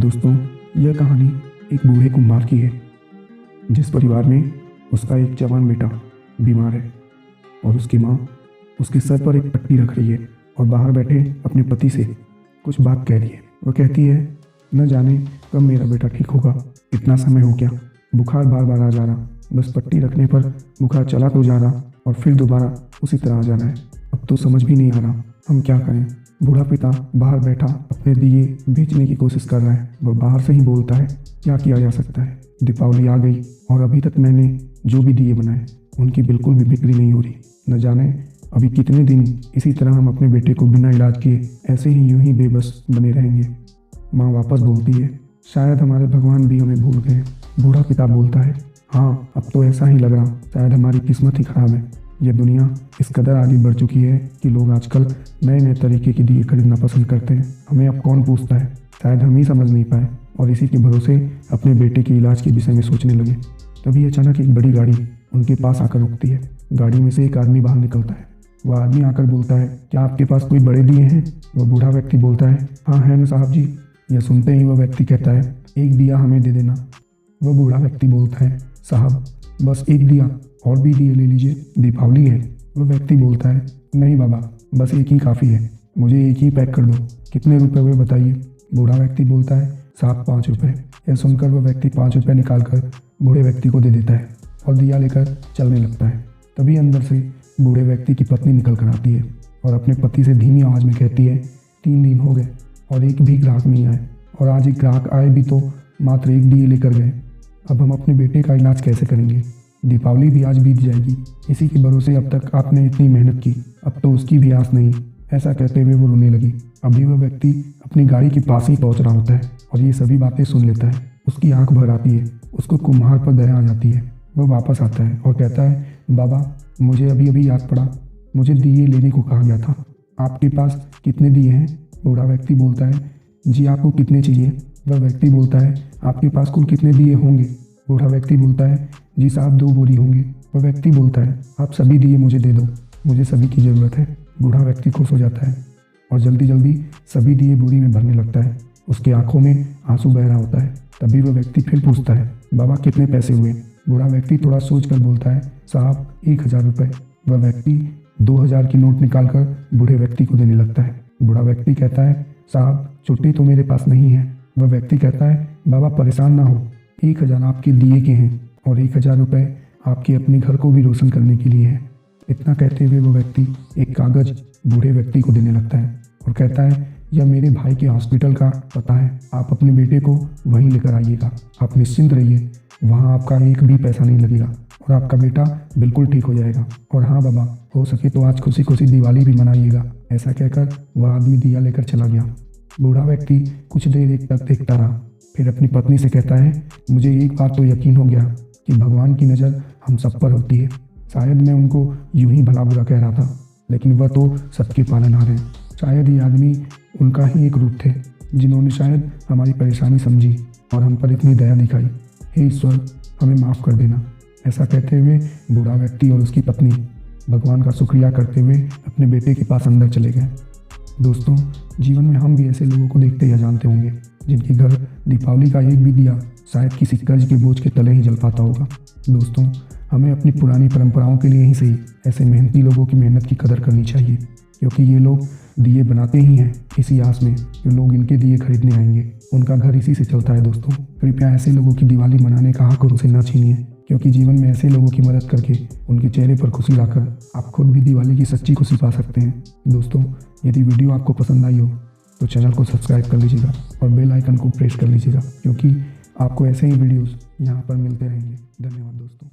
दोस्तों, यह कहानी एक बूढ़े कुम्हार की है जिस परिवार में उसका एक जवान बेटा बीमार है और उसकी माँ उसके सर पर एक पट्टी रख रही है और बाहर बैठे अपने पति से कुछ बात कह रही है। वह कहती है, न जाने कब मेरा बेटा ठीक होगा, इतना समय हो गया, बुखार बार बार आ जा रहा, बस पट्टी रखने पर बुखार चला तो जा रहा और फिर दोबारा उसी तरह आ जाना है। अब तो समझ भी नहीं आ रहा हम क्या करें। बूढ़ा पिता बाहर बैठा अपने दिए बेचने की कोशिश कर रहा है। वह बाहर से ही बोलता है, क्या किया जा सकता है, दीपावली आ गई और अभी तक मैंने जो भी दिए बनाए उनकी बिल्कुल भी बिक्री नहीं हो रही। न जाने अभी कितने दिन इसी तरह हम अपने बेटे को बिना इलाज किए ऐसे ही यूं ही बेबस बने रहेंगे। माँ वापस बोलती है, शायद हमारे भगवान भी हमें भूल गए। बूढ़ा पिता बोलता है, हाँ अब तो ऐसा ही लग रहा, शायद हमारी किस्मत ही खराब है। यह दुनिया इस कदर आगे बढ़ चुकी है कि लोग आजकल नए नए तरीके के दिए खरीदना पसंद करते हैं। हमें अब कौन पूछता है, शायद हम ही समझ नहीं पाए और इसी के भरोसे अपने बेटे के इलाज के विषय में सोचने लगे। तभी अचानक एक बड़ी गाड़ी उनके पास आकर रुकती है। गाड़ी में से एक आदमी बाहर निकलता है। वह आदमी आकर बोलता है, क्या आपके पास कोई बड़े दिए हैं? वह बूढ़ा व्यक्ति बोलता है, हाँ है ना साहब जी। यह सुनते ही वह व्यक्ति कहता है, एक दिया हमें दे देना। वह बूढ़ा व्यक्ति बोलता है, साहब बस एक दिया, और भी दिए ले लीजिए, दीपावली है। वह व्यक्ति बोलता है, नहीं बाबा बस एक ही काफ़ी है, मुझे एक ही पैक कर दो। कितने रुपए हुए बताइए? बूढ़ा व्यक्ति बोलता है, साहब 5 रुपये। यह सुनकर वह व्यक्ति 5 रुपये निकाल कर बूढ़े व्यक्ति को दे देता है और दिया लेकर चलने लगता है। तभी अंदर से बूढ़े व्यक्ति की पत्नी निकल कर आती है और अपने पति से धीमी आवाज़ में कहती है, 3 दिन हो गए और एक भी ग्राहक नहीं आए, और आज एक ग्राहक आए भी तो मात्र एक दिए लेकर गए। अब हम अपने बेटे का इलाज कैसे करेंगे? दीपावली भी आज बीत जाएगी, इसी के भरोसे अब तक आपने इतनी मेहनत की, अब तो उसकी भी आस नहीं। ऐसा कहते हुए वो रोने लगी। अभी वह व्यक्ति अपनी गाड़ी के पास ही पहुंच रहा होता है और ये सभी बातें सुन लेता है। उसकी आंख भर आती है, उसको कुम्हार पर दया आ जाती है। वह वापस आता है और कहता है, बाबा मुझे अभी अभी याद पड़ा, मुझे दिए लेने को कहा गया था, आपके पास कितने दिए हैं? बूढ़ा व्यक्ति बोलता है, जी आपको कितने चाहिए? वह व्यक्ति बोलता है, आपके पास कुल कितने दिए होंगे? बूढ़ा व्यक्ति बोलता है, जी साहब 2 बोरी होंगे। वह व्यक्ति बोलता है, आप सभी दिए मुझे दे दो, मुझे सभी की ज़रूरत है। बूढ़ा व्यक्ति खुश हो जाता है और जल्दी जल्दी सभी दिए बोरी में भरने लगता है। उसकी आंखों में आंसू बह रहा होता है। तभी वह व्यक्ति फिर पूछता है, बाबा कितने पैसे हुए? बूढ़ा व्यक्ति थोड़ा सोच कर बोलता है, साहब 1000 रुपये। वह व्यक्ति 2000 की नोट निकाल कर बूढ़े व्यक्ति को देने लगता है। बूढ़ा व्यक्ति कहता है, साहब छुट्टी तो मेरे पास नहीं है। वह व्यक्ति कहता है, बाबा परेशान ना हो, 1000 आपके दिए के हैं और 1000 रुपये आपके अपने घर को भी रोशन करने के लिए है। इतना कहते हुए वो व्यक्ति एक कागज़ बूढ़े व्यक्ति को देने लगता है और कहता है, यह मेरे भाई के हॉस्पिटल का पता है, आप अपने बेटे को वहीं लेकर आइएगा। आप निश्चिंत रहिए, वहाँ आपका एक भी पैसा नहीं लगेगा और आपका बेटा बिल्कुल ठीक हो जाएगा। और हाँ बाबा, हो सके तो आज खुशी खुशी दिवाली भी मनाइएगा। ऐसा कहकर वह आदमी दिया लेकर चला गया। बूढ़ा व्यक्ति कुछ देर एक तक देखता रहा, फिर अपनी पत्नी से कहता है, मुझे एक बात तो यकीन हो गया कि भगवान की नज़र हम सब पर होती है। शायद मैं उनको यूं ही भला बुरा कह रहा था, लेकिन वह तो सबके पालनहार हैं। शायद ये आदमी उनका ही एक रूप थे, जिन्होंने शायद हमारी परेशानी समझी और हम पर इतनी दया दिखाई। हे ईश्वर, हमें माफ़ कर देना। ऐसा कहते हुए बूढ़ा व्यक्ति और उसकी पत्नी भगवान का शुक्रिया करते हुए अपने बेटे के पास अंदर चले गए। दोस्तों, जीवन में हम भी ऐसे लोगों को देखते या जानते होंगे जिनके घर दीपावली का एक भी दिया शायद किसी कर्ज के बोझ के तले ही जल पाता होगा। दोस्तों, हमें अपनी पुरानी परंपराओं के लिए ही सही ऐसे मेहनती लोगों की मेहनत की कदर करनी चाहिए, क्योंकि ये लोग दिए बनाते ही हैं इसी आस में कि लोग इनके दिए खरीदने आएंगे। उनका घर इसी से चलता है। दोस्तों, कृपया ऐसे लोगों की दिवाली मनाने का हक उनसे न छीनिए, क्योंकि जीवन में ऐसे लोगों की मदद करके उनके चेहरे पर खुशी लाकर आप खुद भी दिवाली की सच्ची खुशी पा सकते हैं। दोस्तों, यदि वीडियो आपको पसंद आई हो तो चैनल को सब्सक्राइब कर लीजिएगा और बेल आइकन को प्रेस कर लीजिएगा, क्योंकि आपको ऐसे ही वीडियोस यहाँ पर मिलते रहेंगे। धन्यवाद दोस्तों।